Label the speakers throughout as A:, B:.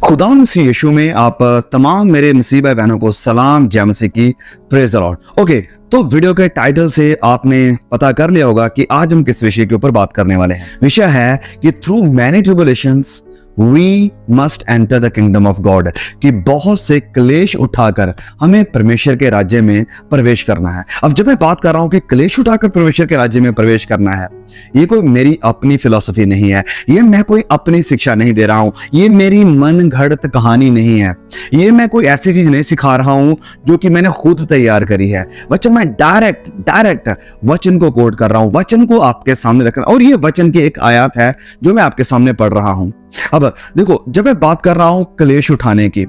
A: खुदा मसीह यीशु में आप तमाम मेरे मसीह भाई बहनों को सलाम जय मसीह की प्रेज द लॉर्ड। ओके, तो वीडियो के टाइटल से आपने पता कर लिया होगा कि आज हम किस विषय के ऊपर बात करने वाले हैं। विषय है कि through many tribulations we must enter the kingdom of God, कि बहुत से क्लेश उठाकर हमें परमेश्वर के राज्य में प्रवेश करना है। अब जब मैं बात कर रहा हूं कि क्लेश उठाकर परमेश्वर के राज्य में प्रवेश करना है, ये कोई मेरी अपनी फिलॉसफी नहीं है, ये मैं कोई अपनी शिक्षा नहीं दे रहा हूं, ये मेरी मन घड़त कहानी नहीं है, ये मैं कोई ऐसी चीज नहीं सिखा रहा हूं जो कि मैंने खुद तैयार करी है। बच्चों, मैं डायरेक्ट वचन को कोट कर रहा हूं, वचन को आपके सामने रख रहा हूं, और ये वचन की एक आयत है जो मैं आपके सामने पढ़ रहा हूं। अब देखो, जब मैं बात कर रहा हूं क्लेश उठाने की,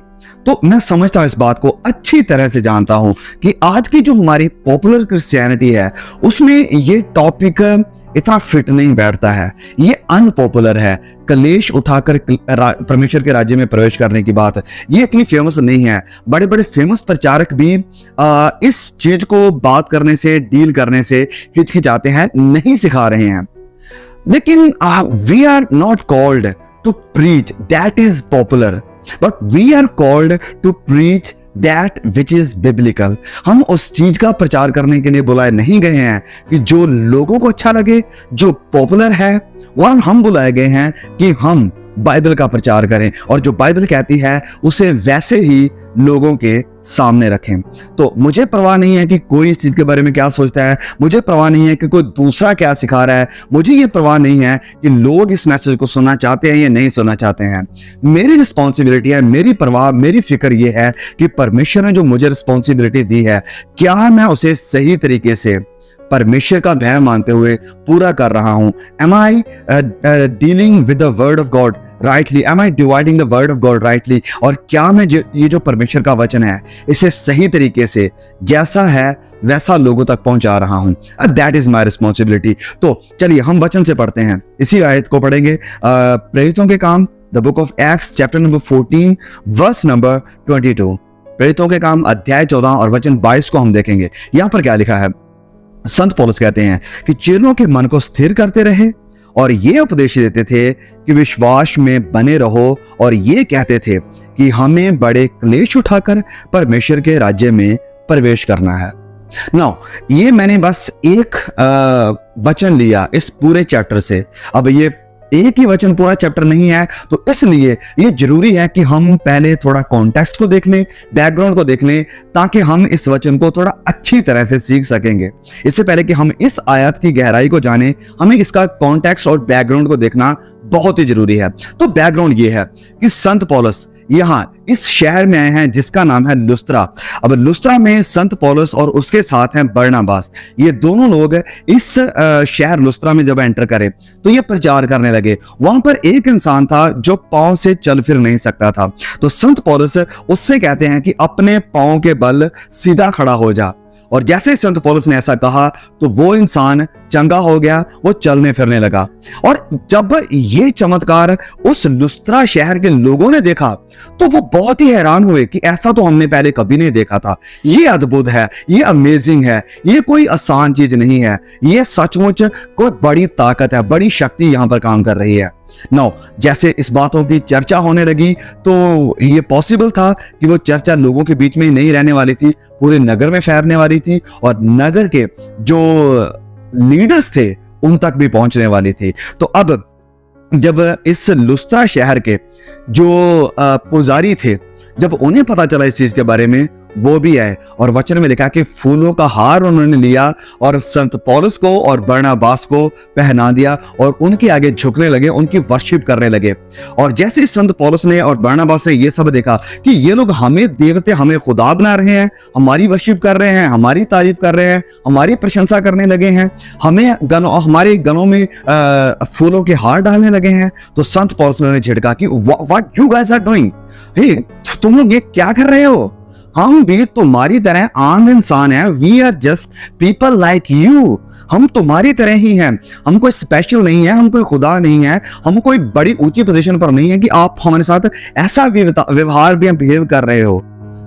A: तो मैं समझता हूं, इस बात को अच्छी तरह से जानता हूं कि आज की जो हमारी पॉपुलर क्रिश्चियनिटी है उसमें ये टॉपिक इतना फिट नहीं बैठता है, ये अनपॉपुलर है। क्लेश उठाकर परमेश्वर के राज्य में प्रवेश करने की बात, ये इतनी फेमस नहीं है। बड़े बड़े फेमस प्रचारक भी इस चीज को बात करने से, डील करने से हिचकिचाते हैं, नहीं सिखा रहे हैं। लेकिन we are not called to preach that is popular, but we are called to preach that which is biblical। हम उस चीज का प्रचार करने के लिए बुलाए नहीं गए हैं कि जो लोगों को अच्छा लगे, जो पॉपुलर है, वरन हम बुलाए गए हैं कि हम बाइबल का प्रचार करें और जो बाइबल कहती है उसे वैसे ही लोगों के सामने रखें। तो मुझे परवाह नहीं है कि कोई इस चीज के बारे में क्या सोचता है, मुझे परवाह नहीं है कि कोई दूसरा क्या सिखा रहा है, मुझे ये परवाह नहीं है कि लोग इस मैसेज को सुनना चाहते हैं या नहीं सुनना चाहते हैं। मेरी रिस्पॉन्सिबिलिटी है, मेरी परवाह, मेरी फिक्र ये है कि परमेश्वर ने जो मुझे रिस्पॉन्सिबिलिटी दी है, क्या मैं उसे सही तरीके से परमेश्वर का भय मानते हुए पूरा कर रहा हूं। Am I dealing with the word of God rightly? Am I dividing the word of God rightly? और क्या मैं ये जो परमेश्वर का वचन है इसे सही तरीके से जैसा है वैसा लोगों तक पहुंचा रहा हूं? That is my responsibility। तो चलिए हम वचन से पढ़ते हैं, इसी आयत को पढ़ेंगे। प्रेरितों के काम, the book of Acts chapter number 14 verse number 22। प्रेरितों के काम अध्याय 14 और वचन 22 को हम देखेंगे। यहां पर क्या लिखा है? संत पौलुस कहते हैं कि चेलों के मन को स्थिर करते रहे और ये उपदेश देते थे कि विश्वास में बने रहो, और ये कहते थे कि हमें बड़े क्लेश उठाकर परमेश्वर के राज्य में प्रवेश करना है। नाउ ये मैंने बस एक वचन लिया इस पूरे चैप्टर से। अब ये एक ही वचन पूरा चैप्टर नहीं है, तो इसलिए ये जरूरी है कि हम पहले थोड़ा कॉन्टेक्स्ट को देख लें, बैकग्राउंड को देख लें, ताकि हम इस वचन को थोड़ा अच्छी तरह से सीख सकेंगे। इससे पहले कि हम इस आयत की गहराई को जाने, हमें इसका कॉन्टेक्स्ट और बैकग्राउंड को देखना बहुत ही जरूरी है। तो बैकग्राउंड ये है कि संत पौलुस यहाँ इस शहर में आए हैं जिसका नाम है लुस्त्रा। अब लुस्त्रा में संत पौलुस और उसके साथ हैं बरनबास, ये दोनों लोग इस शहर लुस्त्रा में जब एंटर करे तो ये प्रचार करने लगे। वहां पर एक इंसान था जो पांव से चल फिर नहीं सकता था, तो संत पौलुस उससे कहते हैं कि अपने पांव के बल सीधा खड़ा हो जा। और जैसे संत पौलुस ने ऐसा कहा तो वो इंसान चंगा हो गया, वो चलने फिरने लगा। और जब ये चमत्कार उस लुस्त्रा शहर के लोगों ने देखा तो वो बहुत ही हैरान हुए कि ऐसा तो हमने पहले कभी नहीं देखा था। ये अद्भुत है, ये अमेजिंग है, ये कोई आसान चीज नहीं है, ये सचमुच कोई बड़ी ताकत है, बड़ी शक्ति यहाँ पर काम कर रही है। नाउ जैसे इस बातों की चर्चा होने लगी तो ये पॉसिबल था कि वो चर्चा लोगों के बीच में ही नहीं रहने वाली थी, पूरे नगर में फैलने वाली थी और नगर के जो लीडर्स थे उन तक भी पहुंचने वाली थी। तो अब जब इस लुस्त्रा शहर के जो पुजारी थे, जब उन्हें पता चला इस चीज के बारे में, वो भी आए और वचन में लिखा कि फूलों का हार उन्होंने लिया और संत पौलुस को और बरनबास को पहना दिया और उनके आगे झुकने लगे, उनकी वर्शिप करने लगे। और जैसे संत पौलुस ने और बरनबास ने ये सब देखा कि ये लोग हमें देवते, हमें खुदा बना रहे हैं, हमारी वर्शिप कर रहे हैं, हमारी तारीफ कर रहे हैं, हमारी प्रशंसा करने लगे हैं, हमारे गलों में फूलों के हार डालने लगे हैं, तो संत पौलुस ने झिड़का कि what you guys are doing, हे तुम लोग ये क्या कर रहे हो? हम भी तुम्हारी तरह आम इंसान हैं, we are just people like you. हम तुम्हारी तरह ही हैं, हम कोई स्पेशल नहीं है, हम कोई खुदा नहीं है, हम कोई बड़ी ऊंची पोजीशन पर नहीं है कि आप हमारे साथ ऐसा व्यवहार भी बिहेव कर रहे हो।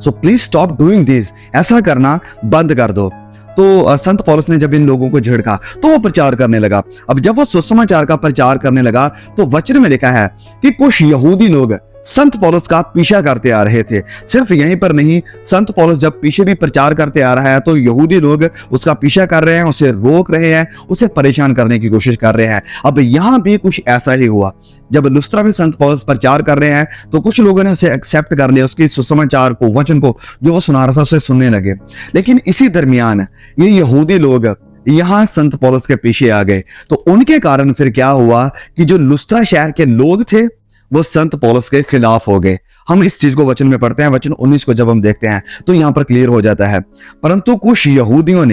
A: So please stop doing this, ऐसा करना बंद कर दो। तो संत पौलुस ने जब इन लोगों को झिड़का तो वो प्रचार करने लगा। अब जब वो सुसमाचार का प्रचार करने लगा तो वचन में लिखा है कि कुछ यहूदी लोग संत पौलुस का पीछा करते आ रहे थे। सिर्फ यहीं पर नहीं, संत पौलुस जब पीछे भी प्रचार करते आ रहा है तो यहूदी लोग उसका पीछा कर रहे हैं, उसे रोक रहे हैं, उसे परेशान करने की कोशिश कर रहे हैं। अब यहाँ भी कुछ ऐसा ही हुआ। जब लुस्त्रा में संत पौलुस प्रचार कर रहे हैं तो कुछ लोगों ने उसे एक्सेप्ट कर लिया, उसकी सुसमाचार को, वचन को जो वो सुना रहा था उसे सुनने लगे। लेकिन इसी दरमियान ये यहूदी लोग यहां संत पौलुस के पीछे आ गए। तो उनके कारण फिर क्या हुआ कि जो लुस्त्रा शहर के लोग थे वो संत पौलुस के खिलाफ हो गए। हम इस चीज को वचन में पढ़ते हैं, वचन 19 को जब हम देखते हैं तो यहां पर क्लियर हो जाता है। परंतु कुछ यहूदियों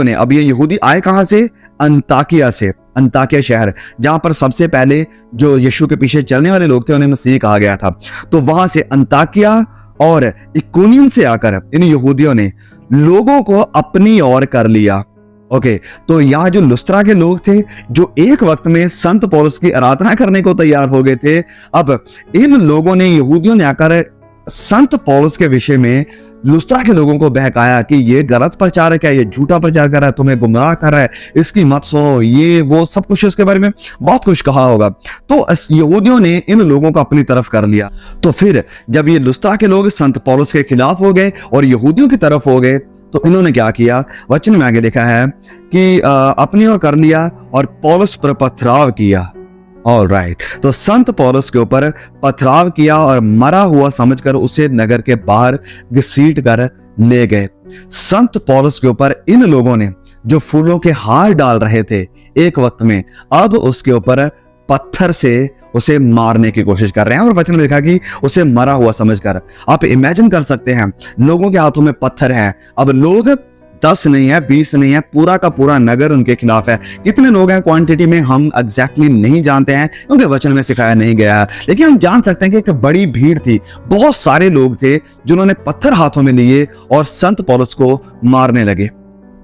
A: ने, अब ये यहूदी आए कहां से? अंताकिया से, अंताकिया शहर, जहां पर सबसे पहले जो यीशु के पीछे चलने वाले लोग थे उन्हें मसीह कहा गया था। तो वहां से अंताकिया और इकोनियम से आकर इन यहूदियों ने लोगों को अपनी ओर कर लिया। ओके, तो यहाँ जो लुस्त्रा के लोग थे जो एक वक्त में संत पौलुस की आराधना करने को तैयार हो गए थे, अब इन लोगों ने, यहूदियों ने आकर संत पौलुस के विषय में लुस्त्रा के लोगों को बहकाया कि ये गलत प्रचारक है, ये झूठा प्रचार कर रहा है, तुम्हें गुमराह कर रहा है, इसकी मत सुनो, ये वो सब कुछ उसके बारे में बहुत कुछ कहा होगा। तो यहूदियों ने इन लोगों को अपनी तरफ कर लिया। तो फिर जब ये लुस्त्रा के लोग संत पौलुस के खिलाफ हो गए और यहूदियों की तरफ हो गए तो इन्होंने क्या किया? वचन में आगे लिखा है कि अपनी ओर कर लिया और पौलुस पर पथराव किया। ऑल राइट, तो संत पौलुस के ऊपर पथराव किया और मरा हुआ समझकर उसे नगर के बाहर घसीट कर ले गए। संत पौलुस के ऊपर इन लोगों ने जो फूलों के हार डाल रहे थे एक वक्त में, अब उसके ऊपर पत्थर से उसे मारने की कोशिश कर रहे हैं। और वचन में लिखा कि उसे मरा हुआ समझकर। आप इमेजिन कर सकते हैं, लोगों के हाथों में पत्थर है। अब लोग 10 नहीं है, 20 नहीं है, पूरा का पूरा नगर उनके खिलाफ है। कितने लोग हैं क्वांटिटी में हम एग्जैक्टली नहीं जानते हैं क्योंकि वचन में सिखाया नहीं गया है, लेकिन हम जान सकते हैं कि एक बड़ी भीड़ थी, बहुत सारे लोग थे जिन्होंने पत्थर हाथों में लिए और संत पौलुस को मारने लगे।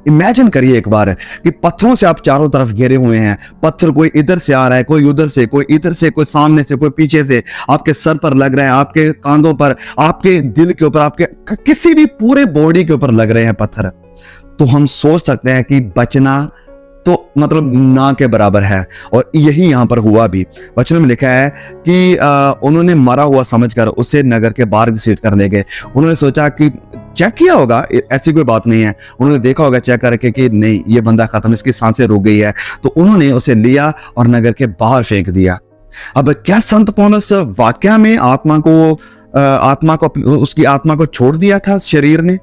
A: इमेजिन करिए एक बार कि पत्थरों से आप चारों तरफ घेरे हुए हैं, पत्थर कोई इधर से आ रहा है, कोई उधर से, कोई इधर से, कोई सामने से, कोई पीछे से, आपके सर पर लग रहे हैं, आपके कांधों पर, आपके दिल के ऊपर, आपके किसी भी पूरे बॉडी के ऊपर लग रहे हैं पत्थर। तो हम सोच सकते हैं कि बचना तो मतलब ना के बराबर है। और यही यहां पर हुआ भी। वचन में लिखा है कि उन्होंने मरा हुआ समझकर उसे नगर के बाहर घसीट कर ले गए। उन्होंने सोचा कि चेक किया होगा, ऐसी कोई बात नहीं है, उन्होंने देखा होगा चेक करके कि नहीं ये बंदा खत्म, इसकी सांसें रुक गई है, तो उन्होंने उसे लिया और नगर के बाहर फेंक दिया। अब क्या संत पौलुस वाकया में उसकी आत्मा को छोड़ दिया था शरीर ने?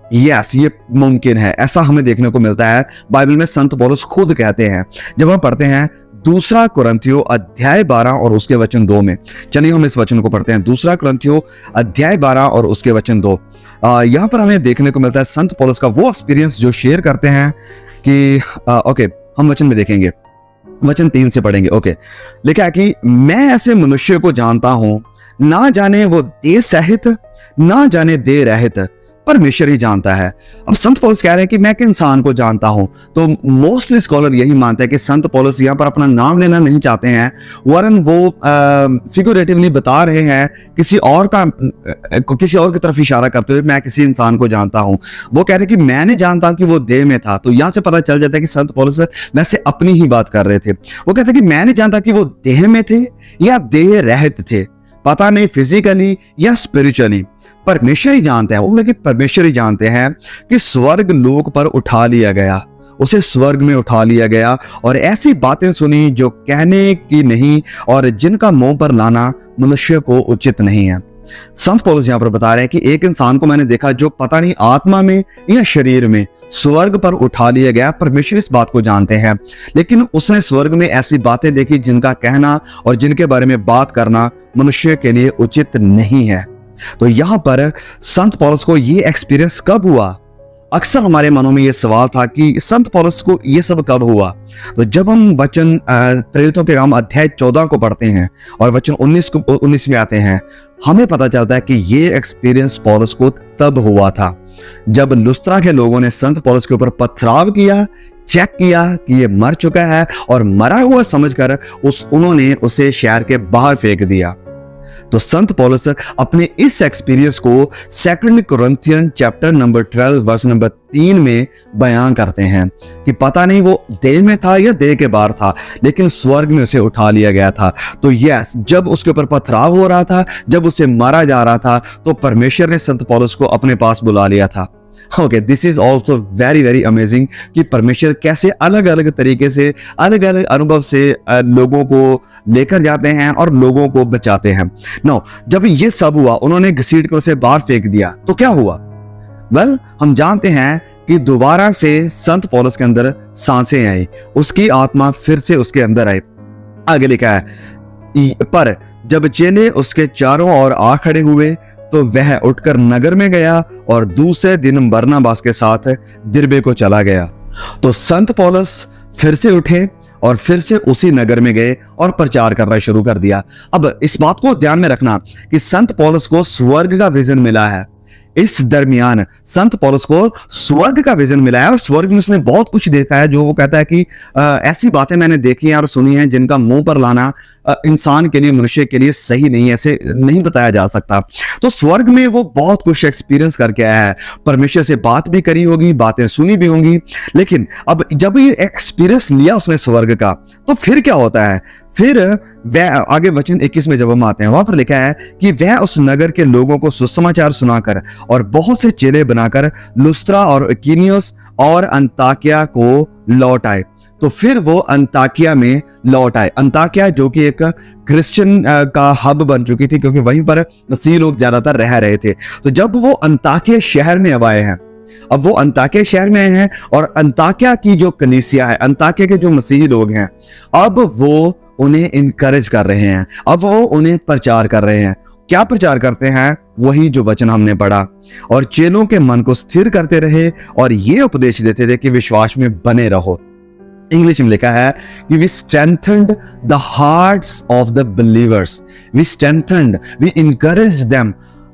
A: यस, ये मुमकिन है। ऐसा हमें देखने को मिलता है बाइबल में। संत पौलुस खुद कहते हैं, जब हम पढ़ते हैं 2 कुरिन्थियों अध्याय 12 और उसके वचन 2 में। चलिए हम इस वचन को पढ़ते हैं। 2 कुरिन्थियों अध्याय 12 और उसके वचन 2। यहाँ पर हमें देखने को मिलता है संत पौलुस का वो एक्सपीरियंस जो शेयर करते हैं कि ओके, हम वचन में देखेंगे, वचन 3 से पढ़ेंगे। ओके, लिखा है कि मैं ऐसे मनुष्य को जानता हूं, ना जाने वो देह सहित, ना जाने देह रहित, परमेश्वर ही जानता है। अब संत पौलुस कह रहे हैं कि मैं एक इंसान को जानता हूं। तो मोस्टली स्कॉलर यही मानते हैं कि संत पौलुस यहां पर अपना नाम लेना नहीं चाहते हैं, वरन वो फिगरेटिवली बता रहे हैं किसी और की तरफ इशारा करते हुए, मैं किसी इंसान को जानता हूं। वो कह रहे हैं कि मैं नहीं जानता कि वो देह में था। तो यहां से पता चल जाता है कि संत पौलुस वैसे अपनी ही बात कर रहे थे। वो कहते हैं कि मैं नहीं जानता कि वो देह में थे या देह रहित थे, पता नहीं फिजिकली या स्पिरिचुअली, परमेश्वर ही जानते हैं। वो बोले कि परमेश्वर ही जानते हैं कि स्वर्ग लोक पर उठा लिया गया, उसे स्वर्ग में उठा लिया गया और ऐसी बातें सुनी जो कहने की नहीं और जिनका मुंह पर लाना मनुष्य को उचित नहीं है। संत पौलुस यहाँ पर बता रहे हैं कि एक इंसान को मैंने देखा जो पता नहीं आत्मा में या शरीर में स्वर्ग पर उठा लिया गया। परमेश्वर इस बात को जानते हैं, लेकिन उसने स्वर्ग में ऐसी बातें देखी जिनका कहना और जिनके बारे में बात करना मनुष्य के लिए उचित नहीं है। तो यहां पर संत पौलुस को ये एक्सपीरियंस कब हुआ? अक्सर हमारे मनों में ये सवाल था कि संत पौलुस को ये सब कब हुआ? तो जब हम वचन प्रेरितों के काम अध्याय 14 को पढ़ते हैं और वचन 19 में आते हैं, हमें पता चलता है कि ये एक्सपीरियंस पौलुस को तब हुआ था जब लुस्त्रा के लोगों ने संत पौलुस के ऊपर पथराव किया, चेक किया कि ये मर चुका है और मरा हुआ समझकर उन्होंने उसे शहर के बाहर फेंक दिया। तो संत पौलुस अपने इस एक्सपीरियंस को 2 Corinthian chapter number 12 verse number 3 में बयान करते हैं कि पता नहीं वो देह में था या देह के बाहर था, लेकिन स्वर्ग में उसे उठा लिया गया था। तो यस, जब उसके ऊपर पथराव हो रहा था, जब उसे मारा जा रहा था, तो परमेश्वर ने संत पौलुस को अपने पास बुला लिया था। Okay, this is also very very amazing कि परमेश्वर कैसे अलग अलग तरीके से, अलग अलग अनुभव से लोगों को लेकर जाते हैं और लोगों को बचाते हैं। नो, जब ये सब हुआ, उन्होंने घसीट कर उसे बाहर फेंक दिया, तो क्या हुआ? वेल, हम जानते हैं कि दोबारा से संत पौलुस के अंदर सांसें आई, उसकी आत्मा फिर से उसके अंदर आई। आगे लिखा है, पर जब चेले उसके चारों ओर आ खड़े हुए तो वह उठकर नगर में गया और दूसरे दिन बरनबास के साथ दिरबे को चला गया। तो संत पौलुस फिर से उठे और फिर से उसी नगर में गए और प्रचार करना शुरू कर दिया। अब इस बात को ध्यान में रखना कि संत पौलुस को स्वर्ग का विजन मिला है। इस दरमियान संत पौलुस को स्वर्ग का विजन मिला है और स्वर्ग में उसने बहुत कुछ देखा है, जो वो कहता है कि ऐसी बातें मैंने देखी हैं और सुनी हैं जिनका मुंह पर लाना इंसान के लिए, मनुष्य के लिए सही नहीं, ऐसे नहीं बताया जा सकता। तो स्वर्ग में वो बहुत कुछ एक्सपीरियंस करके आया है, परमेश्वर से बात भी करी होगी, बातें सुनी भी होंगी। लेकिन अब जब ये एक्सपीरियंस लिया उसने स्वर्ग का, तो फिर क्या होता है? फिर वह आगे वचन 21 में जब हम आते हैं, वहां पर लिखा है कि वह उस नगर के लोगों को सुसमाचार सुनाकर और बहुत से चेले बनाकर लुस्त्रा और इकुनियुस और अंताकिया को लौट आए। तो फिर वो अंताकिया में लौट आए। अंताकिया जो कि एक क्रिश्चियन का हब बन चुकी थी, क्योंकि वहीं पर मसीह लोग ज्यादातर रह रहे थे। तो जब वो अंताकिया शहर में अब आए हैं, अब वो अंताकिया शहर में आए हैं और अंताकिया की जो कलीसिया है, अंताकिया के जो मसीही लोग हैं, अब वो उन्हें इनकरेज कर रहे हैं, अब वो उन्हें प्रचार कर रहे हैं। क्या प्रचार करते हैं? वही जो वचन हमने पढ़ा। और चेलों के मन को स्थिर करते रहे और ये उपदेश देते थे कि विश्वास में बने रहो। इंग्लिश में लिखा है कि we strengthened the hearts of the believers, we strengthened, we encouraged them।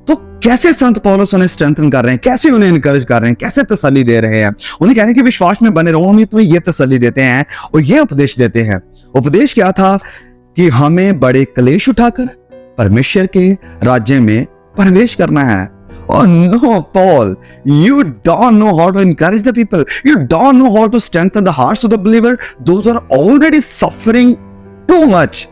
A: तो कैसे संत पौलुस उन्हें स्ट्रेंथन कर रहे हैं, कैसे उन्हें इनकरेज कर रहे हैं, कैसे तसल्ली दे रहे हैं? उन्हें कह रहे हैं कि विश्वास में बने रहो। हम तुम्हें ये तसल्ली देते हैं और ये उपदेश देते हैं। उपदेश क्या था? कि हमें बड़े क्लेश उठाकर परमेश्वर के राज्य में प्रवेश करना है। Oh no, Paul, you don't know how to encourage the people. You don't know how to strengthen the hearts of the believer. Those are already suffering too much.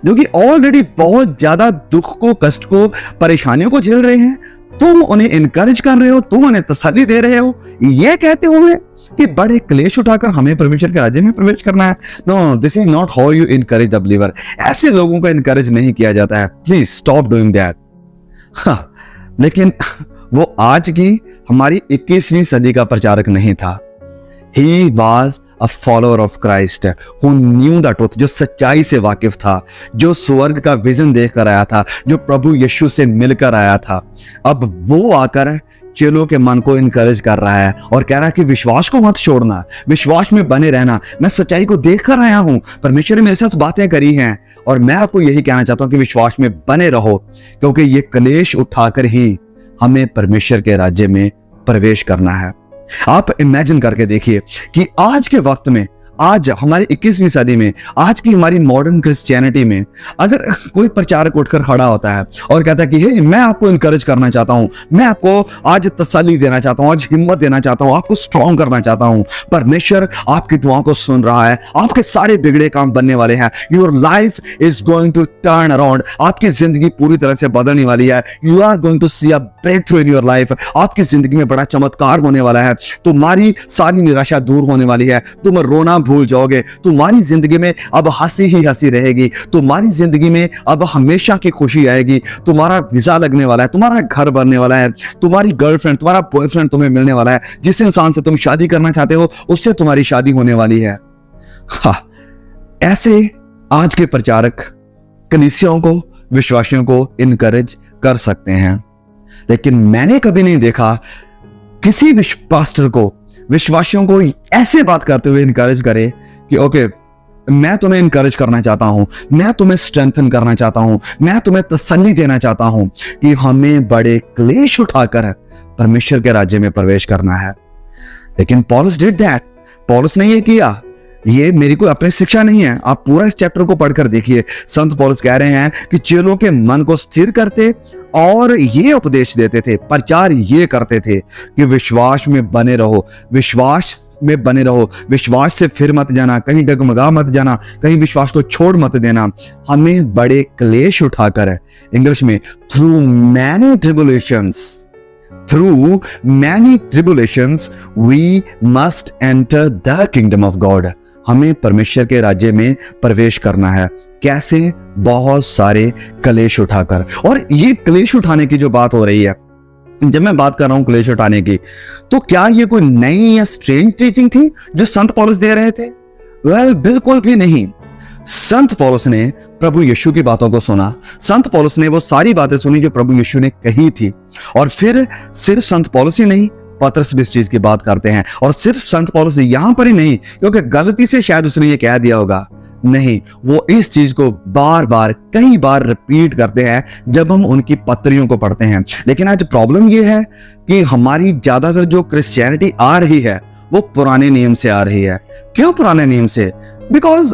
A: जो कि ऑलरेडी बहुत ज्यादा दुख को, कष्ट को, परेशानियों को झेल रहे हैं। तुम उन्हें इनकरेज कर रहे हो, तुम उन्हें तसल्ली दे रहे हो, ये कहते हुए कि बड़े क्लेश उठाकर हमें परमेश्वर के राज्य में प्रवेश करना है। No, this is not how you encourage the believer. ऐसे लोगों को इनकरेज नहीं किया जाता है। Please stop doing that. हाँ, लेकिन वो आज की हमारी 21वीं सदी का प्रचारक नहीं था। He was a follower of Christ who knew the truth, जो सच्चाई से वाकिफ था, जो स्वर्ग का विजन देखकर आया था, जो प्रभु यीशु से मिलकर आया था। अब वो आकर चेलों के मन को इनकरेज कर रहा है और कह रहा है कि विश्वास को मत छोड़ना, विश्वास में बने रहना। मैं सच्चाई को देख कर आया हूं, परमेश्वर ने मेरे साथ बातें करी हैं और मैं आपको यही कहना चाहता हूं कि विश्वास में बने रहो, क्योंकि ये क्लेश उठाकर ही हमें परमेश्वर के राज्य में प्रवेश करना है। आप इमेजिन करके देखिए कि आज के वक्त में, आज हमारी 21वीं सदी में, आज की हमारी मॉडर्न क्रिश्चियनिटी में अगर कोई प्रचारक उठकर खड़ा होता है और कहता है कि हे, मैं आपको इनकरेज करना चाहता हूं, मैं आपको आज तसल्ली देना चाहता हूं, आज हिम्मत देना चाहता हूं, आपको स्ट्रॉन्ग करना चाहता हूं, परमेश्वर आपकी दुआओं को सुन रहा है, आपके सारे बिगड़े काम बनने वाले हैं, your life is going to turn around, आपकी जिंदगी पूरी तरह से बदलने वाली है, you are going to see a breakthrough in your life, आपकी जिंदगी में बड़ा चमत्कार होने वाला है, तुम्हारी सारी निराशा दूर होने वाली है, तुम रोना भूल जाओगे, तुम्हारी जिंदगी में अब हंसी ही हंसी रहेगी, तुम्हारी जिंदगी में अब हमेशा की खुशी आएगी, तुम्हारा वीजा लगने वाला है, तुम्हारा घर बनने वाला है, तुम्हारी गर्लफ्रेंड, तुम्हारा बॉयफ्रेंड तुम्हें मिलने वाला है, जिस इंसान से तुम शादी करना चाहते हो उससे तुम्हारी शादी होने वाली है। हाँ, ऐसे आज के प्रचारक कलीसियाओं को, विश्वासियों को इनकरेज कर सकते हैं, लेकिन मैंने कभी नहीं देखा किसी पास्टर को विश्वासियों को ऐसे बात करते हुए इनकरेज करे कि ओके, मैं तुम्हें इनकरेज करना चाहता हूं, मैं तुम्हें स्ट्रेंथन करना चाहता हूं, मैं तुम्हें तसल्ली देना चाहता हूं कि हमें बड़े क्लेश उठाकर परमेश्वर के राज्य में प्रवेश करना है। लेकिन पौलुस डिड दैट। पौलुस ने ये किया। ये मेरी कोई अपनी शिक्षा नहीं है, आप पूरा इस चैप्टर को पढ़कर देखिए। संत पौलुस कह रहे हैं कि चेलों के मन को स्थिर करते और ये उपदेश देते थे, प्रचार ये करते थे कि विश्वास में बने रहो, विश्वास में बने रहो, विश्वास से फिर मत जाना, कहीं डगमगा मत जाना, कहीं विश्वास को छोड़ मत देना। हमें बड़े क्लेश उठाकर, इंग्लिश में through many tribulations we must enter the kingdom of God. हमें परमेश्वर के राज्य में प्रवेश करना है। कैसे? बहुत सारे क्लेश उठाकर। और ये क्लेश उठाने की जो बात हो रही है, जब मैं बात कर रहा हूं क्लेश उठाने की, तो क्या ये कोई नई या स्ट्रेंज टीचिंग थी जो संत पौलुस दे रहे थे? बिल्कुल भी नहीं। संत पौलुस ने प्रभु यीशु की बातों को सुना। संत पौलुस ने वो सारी बातें सुनी जो प्रभु यीशु ने कही थी। और फिर सिर्फ संत पौलुस ही नहीं, पतरस भी इस चीज की बात करते हैं। और सिर्फ संत पौलुस यहां पर ही नहीं, क्योंकि गलती से शायद उसने ये कह दिया होगा, नहीं, वो इस चीज को बार बार कई बार रिपीट करते हैं जब हम उनकी पत्रियों को पढ़ते हैं। लेकिन आज प्रॉब्लम ये है कि हमारी ज्यादातर जो क्रिश्चियनिटी आ रही है वो पुराने नियम से आ रही है। क्यों पुराने नियम से? बिकॉज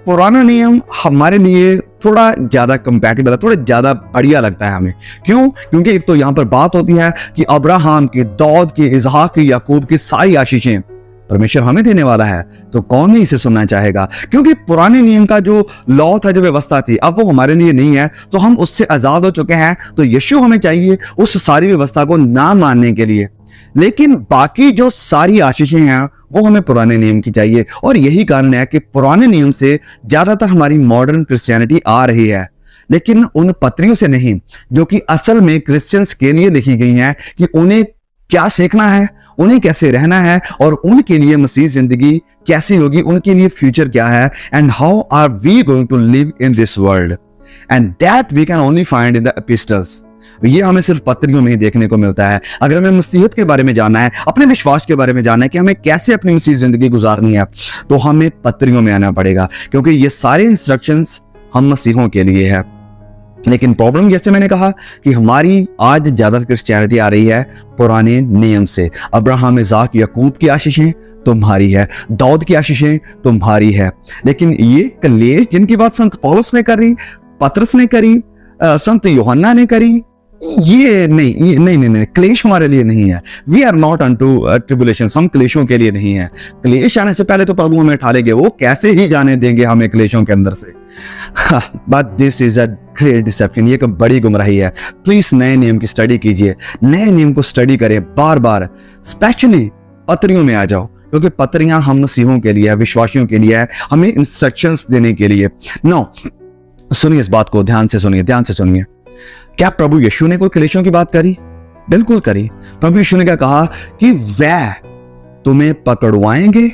A: पुराना नियम हमारे लिए थोड़ा ज्यादा कंपैटिबल है, थोड़ा ज्यादा बढ़िया लगता है हमें। क्यों? क्योंकि एक तो यहां पर बात होती है कि अब्राहम की, दाऊद की, इसहाक की, याकूब की सारी आशीषें परमेश्वर हमें देने वाला है, तो कौन नहीं इसे सुनना चाहेगा? क्योंकि पुराने नियम का जो लॉ था, जो व्यवस्था थी, अब वो हमारे लिए नहीं है, तो हम उससे आजाद हो चुके हैं। तो यीशु हमें चाहिए उस सारी व्यवस्था को ना मानने के लिए। लेकिन बाकी जो सारी आशीषें हैं वो हमें पुराने नियम की चाहिए। और यही कारण है कि पुराने नियम से ज्यादातर हमारी मॉडर्न क्रिश्चियनिटी आ रही है, लेकिन उन पत्रियों से नहीं जो कि असल में क्रिश्चियंस के लिए लिखी गई हैं, कि उन्हें क्या सीखना है, उन्हें कैसे रहना है, और उनके लिए मसीह जिंदगी कैसी होगी, उनके लिए फ्यूचर क्या है, and how are we going to live in this world, and that we can only find in the epistles. ये हमें सिर्फ पत्रियों में ही देखने को मिलता है। अगर हमें मसीहत के बारे में जानना है, अपने विश्वास के बारे में जानना है कि हमें कैसे अपनी मसीह जिंदगी गुजारनी है, तो हमें पत्रियों में आना पड़ेगा, क्योंकि ये सारे इंस्ट्रक्शंस हम मसीहों के लिए है। लेकिन प्रॉब्लम, जैसे मैंने कहा, कि हमारी आज ज्यादा क्रिश्चियनिटी आ रही है पुराने नियम से। अब्राहम, इसहाक, याकूब की आशीषें तुम्हारी है, दाऊद की आशीषें तुम्हारी है। लेकिन ये क्लेश जिनकी बात संत पौलुस ने करी, पतरस ने करी, संत यूहन्ना ने करी, ये नहीं, क्लेश हमारे लिए नहीं है। We are not unto tribulation, हम क्लेशों के लिए नहीं है। क्लेश आने से पहले तो प्रभु हमें उठा लेंगे, वो कैसे ही जाने देंगे हमें क्लेशों के अंदर से। But this is a great deception, ये एक बड़ी गुमराही है। प्लीज नए नियम की स्टडी कीजिए, नए नियम को स्टडी करें बार बार, स्पेशली पत्रियों में आ जाओ, क्योंकि पत्रियां हम मसीहों के लिए है, विश्वासियों के लिए है, हमें इंस्ट्रक्शंस देने के लिए। नो, सुनिए इस बात को, ध्यान से सुनिए। क्या प्रभु यीशु ने कोई क्लेशों की बात करी? बिल्कुल करी। प्रभु यीशु ने क्या कहा कि वह तुम्हें पकड़वाएंगे,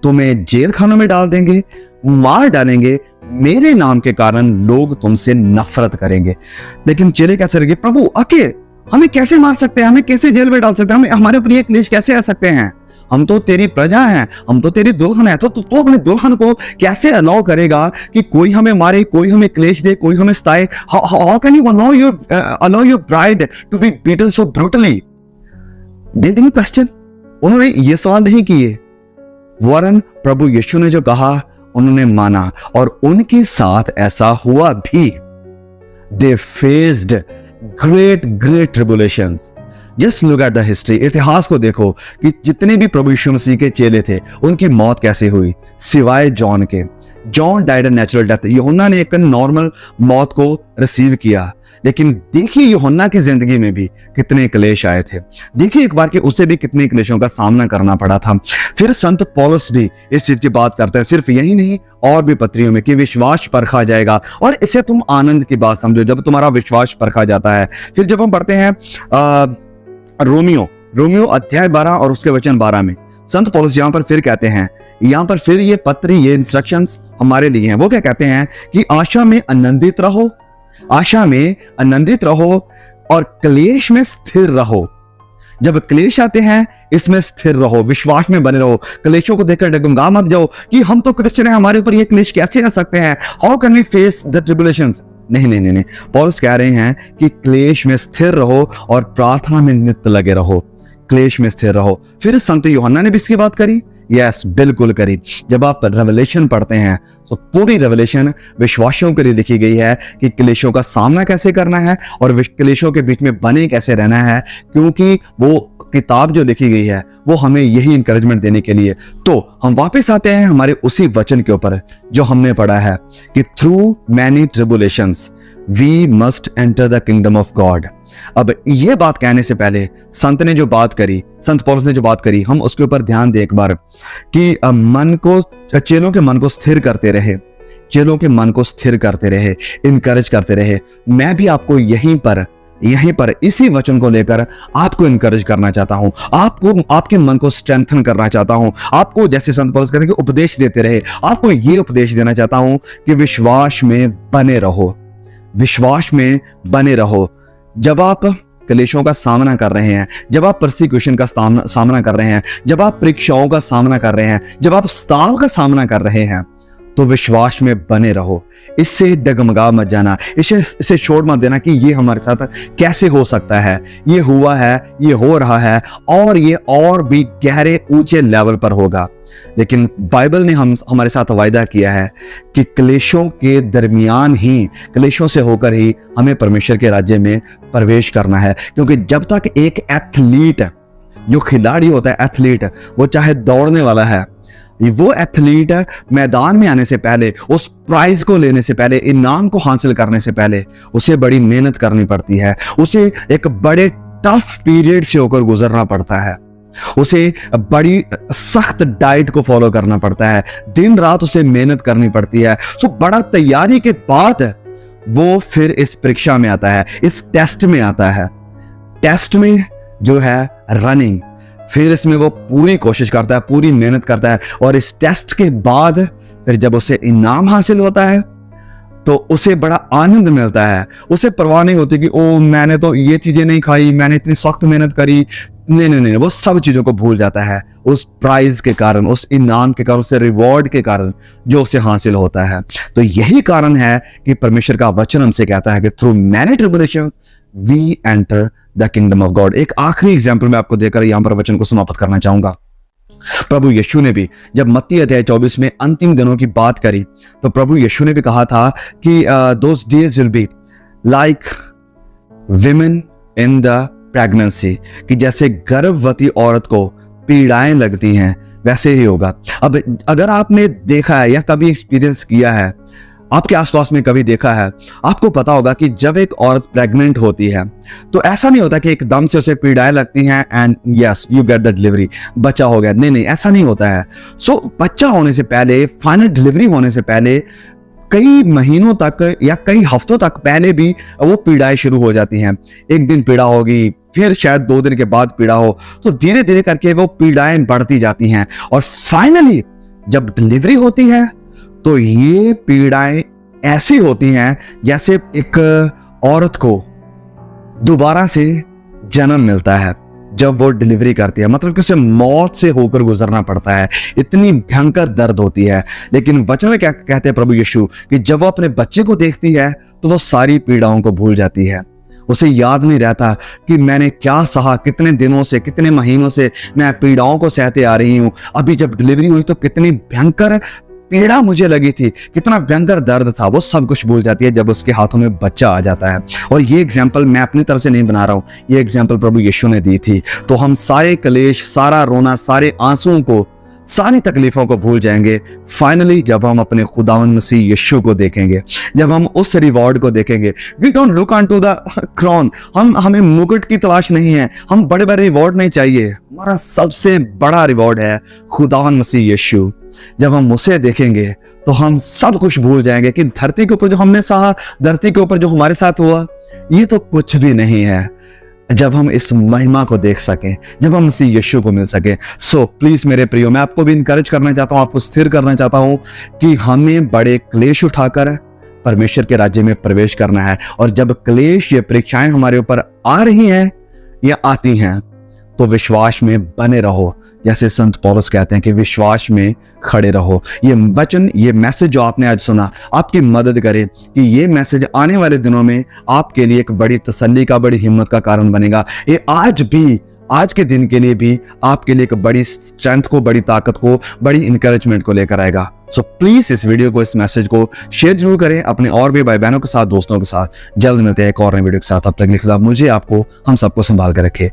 A: तुम्हें जेल खानों में डाल देंगे, मार डालेंगे, मेरे नाम के कारण लोग तुमसे नफरत करेंगे। लेकिन चेले कैसे रहेंगे? प्रभु आके हमें कैसे मार सकते हैं, हमें कैसे जेल में डाल सकते हैं, हमें हमारे ऊपर ये क्लेश कैसे आ सकते हैं? हम तो तेरी प्रजा हैं, हम तो तेरी दुल्हन है, तो तू अपने दुल्हन को कैसे अलाउ करेगा कि कोई हमें मारे, कोई हमें क्लेश दे, कोई हमें सताए? How can you allow your bride to be beaten so brutally? They didn't question, उन्होंने ये सवाल नहीं किए, वरन प्रभु यीशु ने जो कहा उन्होंने माना, और उनके साथ ऐसा हुआ भी। दे faced great tribulations. Just look at the history, इतिहास को देखो कि जितने भी प्रभु यीशु मसीह के चेले थे उनकी मौत कैसे हुई, सिवाय जॉन के। John died a natural death, यूहन्ना ने एक नॉर्मल मौत को रिसीव किया। लेकिन देखिए यूहन्ना की जिंदगी में भी कितने क्लेश आए थे, देखिए एक बार के उसे भी कितने क्लेशों का सामना करना पड़ा था। फिर संत पौलुस भी इस चीज की बात करते हैं, सिर्फ यही नहीं और भी पत्रियों में, कि विश्वास परखा जाएगा। और इसे तुम आनंद की बात समझो जब तुम्हारा विश्वास परखा जाता है। फिर जब हम पढ़ते हैं रोमियो अध्याय 12 और उसके वचन 12 में संत पौलुस यहाँ पर फिर कहते हैं, यहाँ पर फिर ये पत्र, ये इंस्ट्रक्शंस हमारे लिए हैं। वो क्या कहते हैं कि आशा में आनंदित रहो और क्लेश में स्थिर रहो। जब क्लेश आते हैं इसमें स्थिर रहो, विश्वास में बने रहो। क्लेशों को देखकर डगमगा मत जाओ कि हम तो क्रिश्चियन हैं, हमारे ऊपर ये क्लेश कैसे आ सकते हैं, how can we face the tribulations. नहीं, पौलुस कह रहे हैं कि क्लेश में स्थिर रहो और प्रार्थना में नित्य लगे रहो, क्लेश में स्थिर रहो। फिर संत यूहन्ना ने भी इसकी बात करी, यस, बिल्कुल करीब। जब आप रेवलेशन पढ़ते हैं तो पूरी रेवलेशन विश्वासियों के लिए लिखी गई है कि क्लेशों का सामना कैसे करना है और क्लेशों के बीच में बने कैसे रहना है, क्योंकि वो किताब जो लिखी गई है वो हमें यही इंकरेजमेंट देने के लिए। तो हम वापस आते हैं हमारे उसी वचन के ऊपर जो हमने पढ़ा है कि through many tribulations we must enter the kingdom of God. अब ये बात कहने से पहले संत ने जो बात करी, संत पौलुस ने जो बात करी, हम उसके ऊपर ध्यान दें एक बार कि मन को, चेलों के मन को स्थिर करते रहे, चेलों के मन को स्थिर करते रहे, इनकरेज करते रहे। मैं भी आपको यहीं पर इसी वचन को लेकर आपको इनकरेज करना चाहता हूं, आपको आपके मन को स्ट्रेंथन करना चाहता हूं, आपको जैसे संत पौलुस कहते हैं कि उपदेश देते रहे, आपको ये उपदेश देना चाहता हूं कि विश्वास में बने रहो, विश्वास में बने रहो। जब आप क्लेशों का सामना कर रहे हैं, जब आप परसिक्यूशन का सामना कर रहे हैं, जब आप परीक्षाओं का सामना कर रहे हैं, जब आप स्ताव का सामना कर रहे हैं, तो विश्वास में बने रहो। इससे डगमगा मत जाना, इसे छोड़ मत देना कि ये हमारे साथ कैसे हो सकता है, ये हुआ है, ये हो रहा है और ये और भी गहरे ऊंचे लेवल पर होगा। लेकिन बाइबल ने हमारे साथ वायदा किया है कि क्लेशों के दरमियान ही, क्लेशों से होकर ही हमें परमेश्वर के राज्य में प्रवेश करना है। क्योंकि जब तक एक एथलीट, जो खिलाड़ी होता है एथलीट, वो चाहे दौड़ने वाला है, वो एथलीट मैदान में आने से पहले, उस प्राइज को लेने से पहले, इनाम को हासिल करने से पहले उसे बड़ी मेहनत करनी पड़ती है, उसे एक बड़े टफ पीरियड से होकर गुजरना पड़ता है, उसे बड़ी सख्त डाइट को फॉलो करना पड़ता है, दिन रात उसे मेहनत करनी पड़ती है। सो बड़ा तैयारी के बाद वो फिर इस परीक्षा में आता है, इस टेस्ट में आता है। टेस्ट में जो है रनिंग, फिर इसमें वो पूरी कोशिश करता है, पूरी मेहनत करता है और इस टेस्ट के बाद फिर जब उसे इनाम हासिल होता है तो उसे बड़ा आनंद मिलता है। उसे परवाह नहीं होती कि ओ मैंने तो ये चीजें नहीं खाई, मैंने इतनी सख्त मेहनत करी। नहीं, वो सब चीजों को भूल जाता है उस प्राइज के कारण, उस इनाम के कारण, उस रिवॉर्ड के कारण जो उसे हासिल होता है। तो यही कारण है कि परमेश्वर का वचन हमसे कहता है कि through many tribulations we enter the kingdom of God. एक आखिरी एग्जाम्पल मैं आपको देकर यहां पर वचन को समाप्त करना चाहूंगा। प्रभु यीशु ने भी जब मत्ती अध्याय 24 में अंतिम दिनों की बात करी तो प्रभु यीशु ने भी कहा था कि those days will be like women in the pregnancy, कि जैसे गर्भवती औरत को पीड़ाएं लगती हैं वैसे ही होगा। अब अगर आपने देखा है या कभी एक्सपीरियंस किया है, आपके आसपास में कभी देखा है, आपको पता होगा कि जब एक औरत प्रेग्नेंट होती है तो ऐसा नहीं होता कि एकदम से उसे पीड़ाएं लगती हैं and yes you get the delivery, बच्चा हो गया। नहीं, ऐसा नहीं होता है। सो बच्चा होने से पहले, फाइनल डिलीवरी होने से पहले कई महीनों तक या कई हफ्तों तक पहले भी वो पीड़ाएं शुरू हो जाती हैं। एक दिन पीड़ा होगी, फिर शायद 2 दिन के बाद पीड़ा हो, तो धीरे धीरे करके वो पीड़ाएं बढ़ती जाती हैं और फाइनली जब डिलीवरी होती है तो ये पीड़ाएं ऐसी होती हैं जैसे एक औरत को दोबारा से जन्म मिलता है जब वो डिलीवरी करती है, मतलब कि उसे मौत से होकर गुजरना पड़ता है, इतनी भयंकर दर्द होती है। लेकिन वचन में क्या कहते हैं प्रभु यीशु कि जब वो अपने बच्चे को देखती है तो वो सारी पीड़ाओं को भूल जाती है। उसे याद नहीं रहता कि मैंने क्या सहा, कितने दिनों से, कितने महीनों से मैं पीड़ाओं को सहते आ रही हूँ। अभी जब डिलीवरी हुई तो कितनी भयंकर पीड़ा मुझे लगी थी, कितना भयंकर दर्द था, वो सब कुछ भूल जाती है जब उसके हाथों में बच्चा आ जाता है। और ये एग्जाम्पल मैं अपनी तरफ से नहीं बना रहा हूँ, ये एग्जाम्पल प्रभु यीशु ने दी थी। तो हम सारे क्लेश, सारा रोना, सारे आंसुओं को, सारी तकलीफों को भूल जाएंगे फाइनली जब हम अपने खुदावंद मसीह यीशु को देखेंगे, जब हम उस रिवॉर्ड को देखेंगे। We don't look on the crown, हमें मुकुट की तलाश नहीं है, हम बड़े बड़े रिवॉर्ड नहीं चाहिए। हमारा सबसे बड़ा रिवॉर्ड है खुदावंद मसीह यीशु। जब हम उसे देखेंगे तो हम सब कुछ भूल जाएंगे कि धरती के ऊपर जो हमने सहा, धरती के ऊपर जो हमारे साथ हुआ, ये तो कुछ भी नहीं है जब हम इस महिमा को देख सकें, जब हम मसीह यीशु को मिल सके। सो प्लीज मेरे प्रियो, मैं आपको भी इनकरेज करना चाहता हूं, आपको स्थिर करना चाहता हूं कि हमें बड़े क्लेश उठाकर परमेश्वर के राज्य में प्रवेश करना है। और जब क्लेश, ये परीक्षाएं हमारे ऊपर आ रही हैं या आती हैं तो विश्वास में बने रहो, जैसे संत पौलुस कहते हैं कि विश्वास में खड़े रहो। ये वचन, ये मैसेज जो आपने आज सुना, आपकी मदद करे कि ये मैसेज आने वाले दिनों में आपके लिए एक बड़ी तसल्ली का, बड़ी हिम्मत का कारण बनेगा। ये आज भी आज के दिन के लिए भी आपके लिए एक बड़ी स्ट्रेंथ को, बड़ी ताकत को, बड़ी इंकरेजमेंट को लेकर आएगा। सो प्लीज इस वीडियो को, इस मैसेज को शेयर जरूर करें अपने और भी भाई बहनों के साथ, दोस्तों के साथ। जल्द मिलते हैं एक और नए वीडियो के साथ। तब तक के लिए खुदा मुझे, आपको, हम सबको संभाल कर रखे।